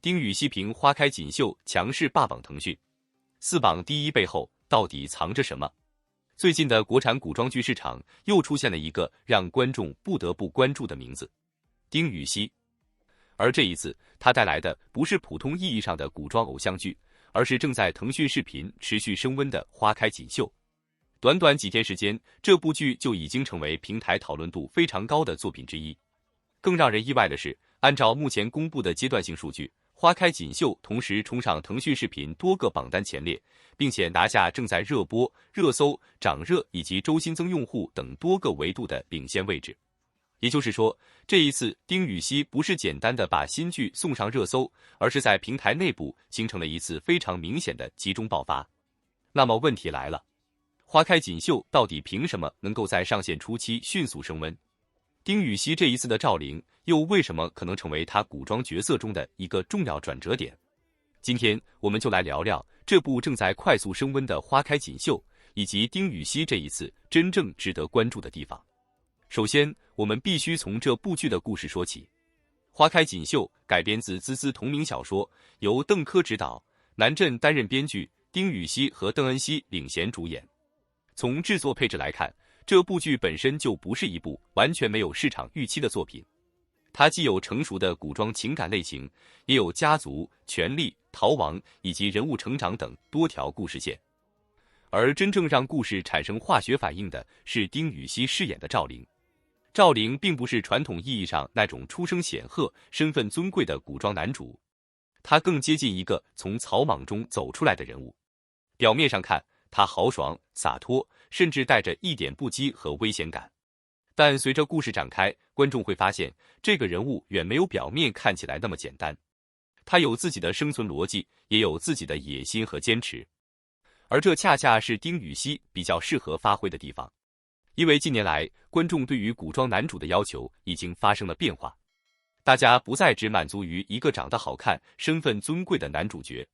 丁禹锡凭《花开锦绣》强势霸榜腾讯，4榜第一背后到底藏着什么？最近的国产古装剧市场又出现了一个让观众不得不关注的名字——丁禹锡。而这一次，他带来的不是普通意义上的古装偶像剧，而是正在腾讯视频持续升温的《花开锦绣》。短短几天时间，这部剧就已经成为平台讨论度非常高的作品之一。更让人意外的是，按照目前公布的阶段性数据，《花开锦绣》同时冲上腾讯视频多个榜单前列，并且拿下正在热播、热搜、涨热以及周新增用户等多个维度的领先位置。也就是说，这一次丁禹锡不是简单的把新剧送上热搜，而是在平台内部形成了一次非常明显的集中爆发。那么问题来了，花开锦绣到底凭什么能够在上线初期迅速升温？丁禹锡这一次的召灵又为什么可能成为他古装角色中的一个重要转折点？今天我们就来聊聊这部正在快速升温的花开锦绣，以及丁禹锡这一次真正值得关注的地方。首先，我们必须从这部剧的故事说起。花开锦绣改编自孜孜同名小说，由邓科执导，南震担任编剧，丁禹锡和邓恩熙领衔主演。从制作配置来看，这部剧本身就不是一部完全没有市场预期的作品。它既有成熟的古装情感类型，也有家族、权力、逃亡以及人物成长等多条故事线。而真正让故事产生化学反应的是丁禹锡饰演的赵灵。赵灵并不是传统意义上那种出身显赫、身份尊贵的古装男主，他更接近一个从草莽中走出来的人物。表面上看，他豪爽、洒脱，甚至带着一点不羁和危险感。但随着故事展开，观众会发现，这个人物远没有表面看起来那么简单。他有自己的生存逻辑，也有自己的野心和坚持。而这恰恰是丁禹锡比较适合发挥的地方。因为近年来，观众对于古装男主的要求已经发生了变化，大家不再只满足于一个长得好看、身份尊贵的男主角。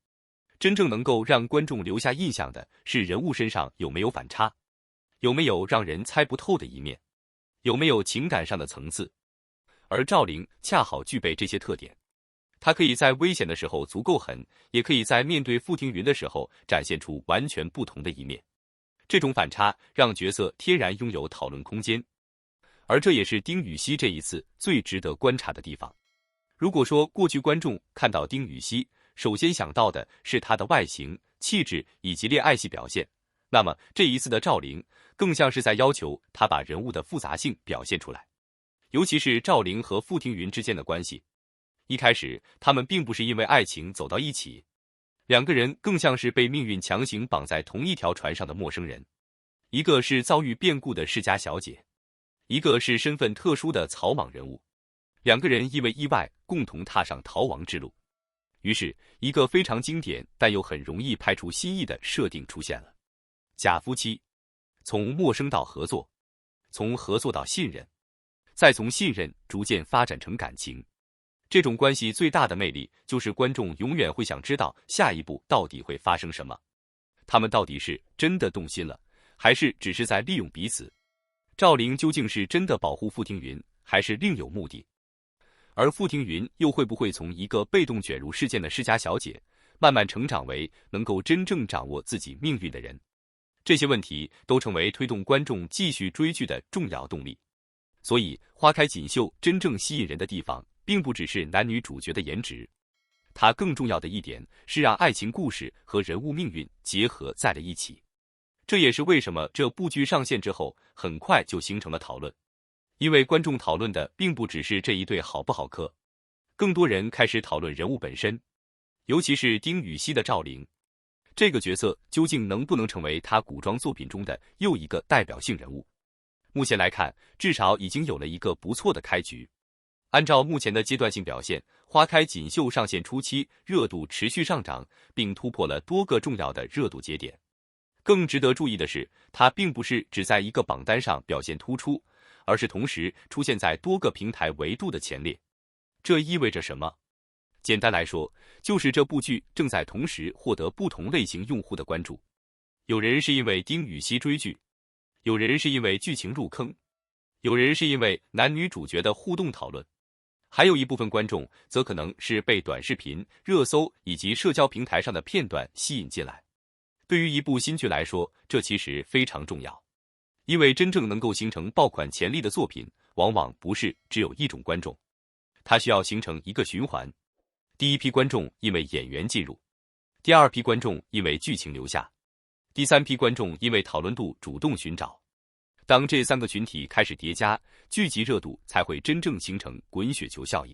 真正能够让观众留下印象的是人物身上有没有反差，有没有让人猜不透的一面，有没有情感上的层次。而赵灵恰好具备这些特点，他可以在危险的时候足够狠，也可以在面对傅庭云的时候展现出完全不同的一面。这种反差让角色天然拥有讨论空间，而这也是丁禹锡这一次最值得观察的地方。如果说过去观众看到丁禹锡，首先想到的是他的外形、气质以及恋爱戏表现，那么这一次的赵灵更像是在要求他把人物的复杂性表现出来。尤其是赵灵和傅庭云之间的关系，一开始他们并不是因为爱情走到一起，两个人更像是被命运强行绑在同一条船上的陌生人。一个是遭遇变故的世家小姐，一个是身份特殊的草莽人物。两个人因为意外共同踏上逃亡之路。于是，一个非常经典但又很容易拍出新意的设定出现了：假夫妻，从陌生到合作，从合作到信任，再从信任逐渐发展成感情。这种关系最大的魅力就是观众永远会想知道下一步到底会发生什么。他们到底是真的动心了，还是只是在利用彼此？赵灵究竟是真的保护傅庭云，还是另有目的？而傅庭云又会不会从一个被动卷入事件的世家小姐，慢慢成长为能够真正掌握自己命运的人？这些问题都成为推动观众继续追剧的重要动力。所以，花开锦绣真正吸引人的地方，并不只是男女主角的颜值，它更重要的一点是让爱情故事和人物命运结合在了一起。这也是为什么这部剧上线之后，很快就形成了讨论。因为观众讨论的并不只是这一对好不好磕，更多人开始讨论人物本身，尤其是丁禹锡的赵灵。这个角色究竟能不能成为他古装作品中的又一个代表性人物？目前来看，至少已经有了一个不错的开局。按照目前的阶段性表现，花开锦绣上线初期热度持续上涨，并突破了多个重要的热度节点。更值得注意的是，它并不是只在一个榜单上表现突出，而是同时出现在多个平台维度的前列。这意味着什么？简单来说，就是这部剧正在同时获得不同类型用户的关注。有人是因为丁禹锡追剧，有人是因为剧情入坑，有人是因为男女主角的互动讨论，还有一部分观众则可能是被短视频、热搜以及社交平台上的片段吸引进来。对于一部新剧来说，这其实非常重要，因为真正能够形成爆款潜力的作品，往往不是只有一种观众，它需要形成一个循环。第一批观众因为演员进入，第二批观众因为剧情留下，第三批观众因为讨论度主动寻找。当这三个群体开始叠加，剧集热度才会真正形成滚雪球效应。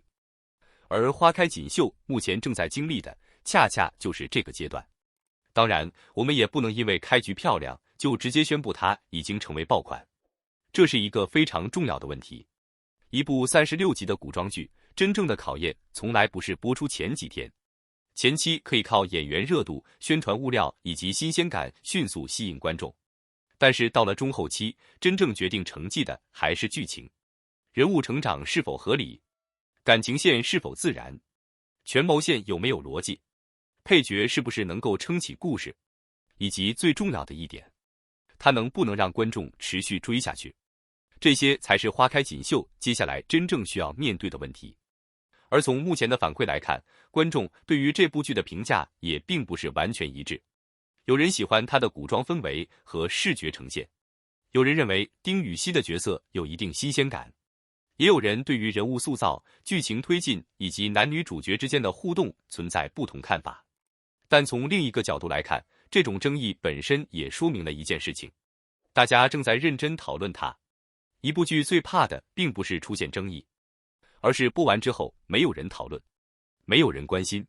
而花开锦绣目前正在经历的，恰恰就是这个阶段。当然，我们也不能因为开局漂亮，就直接宣布它已经成为爆款。这是一个非常重要的问题。一部36集的古装剧，真正的考验从来不是播出前几天。前期可以靠演员热度、宣传物料以及新鲜感迅速吸引观众。但是到了中后期，真正决定成绩的还是剧情，人物成长是否合理，感情线是否自然，权谋线有没有逻辑，配角是不是能够撑起故事，以及最重要的一点，它能不能让观众持续追下去。这些才是花开锦绣接下来真正需要面对的问题。而从目前的反馈来看，观众对于这部剧的评价也并不是完全一致。有人喜欢它的古装氛围和视觉呈现，有人认为丁禹兮的角色有一定新鲜感，也有人对于人物塑造、剧情推进以及男女主角之间的互动存在不同看法。但从另一个角度来看，这种争议本身也说明了一件事情：大家正在认真讨论它。一部剧最怕的并不是出现争议，而是播完之后没有人讨论，没有人关心，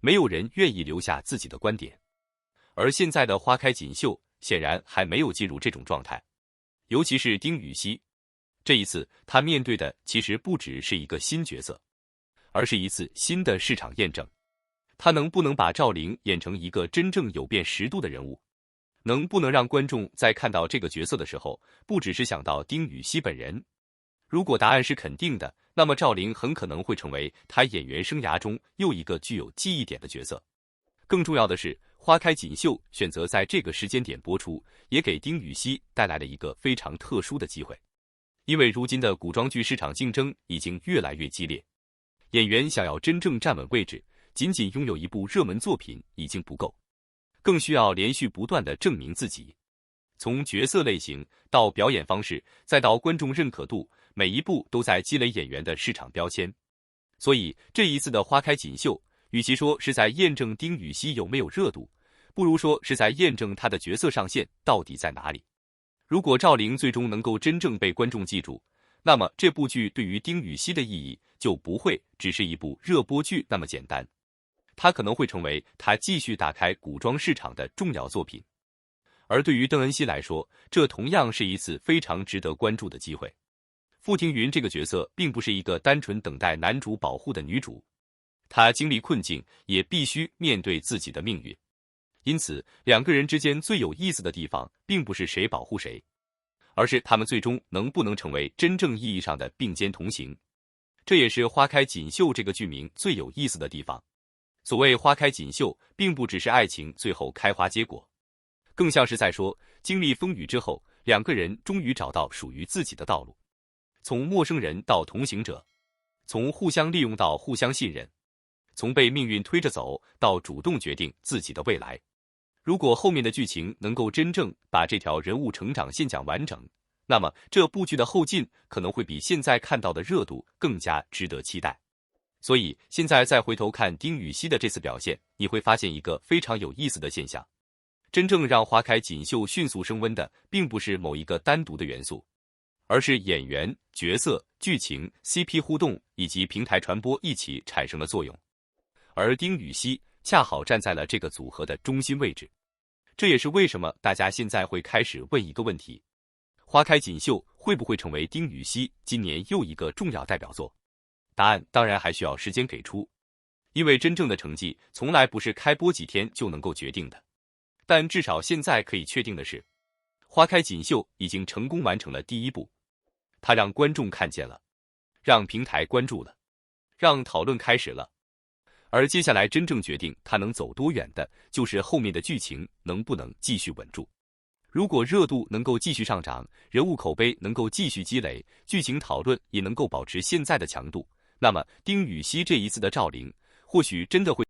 没有人愿意留下自己的观点。而现在的花开锦绣显然还没有进入这种状态，尤其是丁禹兮，这一次他面对的其实不只是一个新角色，而是一次新的市场验证。他能不能把赵灵演成一个真正有辨识度的人物？能不能让观众在看到这个角色的时候，不只是想到丁禹兮本人？如果答案是肯定的，那么赵灵很可能会成为他演员生涯中又一个具有记忆点的角色。更重要的是，花开锦绣选择在这个时间点播出，也给丁禹兮带来了一个非常特殊的机会。因为如今的古装剧市场竞争已经越来越激烈，演员想要真正站稳位置，仅仅拥有一部热门作品已经不够，更需要连续不断地证明自己。从角色类型到表演方式，再到观众认可度，每一步都在积累演员的市场标签。所以这一次的花开锦绣，与其说是在验证丁禹兮有没有热度，不如说是在验证他的角色上限到底在哪里。如果赵灵最终能够真正被观众记住，那么这部剧对于丁禹兮的意义就不会只是一部热播剧那么简单，它可能会成为他继续打开古装市场的重要作品。而对于邓恩熙来说，这同样是一次非常值得关注的机会。傅庭云这个角色并不是一个单纯等待男主保护的女主，她经历困境，也必须面对自己的命运。因此，两个人之间最有意思的地方，并不是谁保护谁，而是他们最终能不能成为真正意义上的并肩同行。这也是花开锦绣这个剧名最有意思的地方。所谓花开锦绣，并不只是爱情最后开花结果，更像是在说，经历风雨之后，两个人终于找到属于自己的道路。从陌生人到同行者，从互相利用到互相信任，从被命运推着走到主动决定自己的未来。如果后面的剧情能够真正把这条人物成长线讲完整，那么这部剧的后劲可能会比现在看到的热度更加值得期待。所以现在再回头看丁禹兮的这次表现，你会发现一个非常有意思的现象。真正让花开锦绣迅速升温的，并不是某一个单独的元素，而是演员、角色、剧情、CP 互动以及平台传播一起产生了作用。而丁禹兮恰好站在了这个组合的中心位置。这也是为什么大家现在会开始问一个问题：花开锦绣会不会成为丁禹兮今年又一个重要代表作？答案当然还需要时间给出，因为真正的成绩从来不是开播几天就能够决定的。但至少现在可以确定的是，花开锦绣已经成功完成了第一步，它让观众看见了，让平台关注了，让讨论开始了。而接下来真正决定它能走多远的，就是后面的剧情能不能继续稳住。如果热度能够继续上涨，人物口碑能够继续积累，剧情讨论也能够保持现在的强度，那么丁禹兮这一次的召灵，或许真的会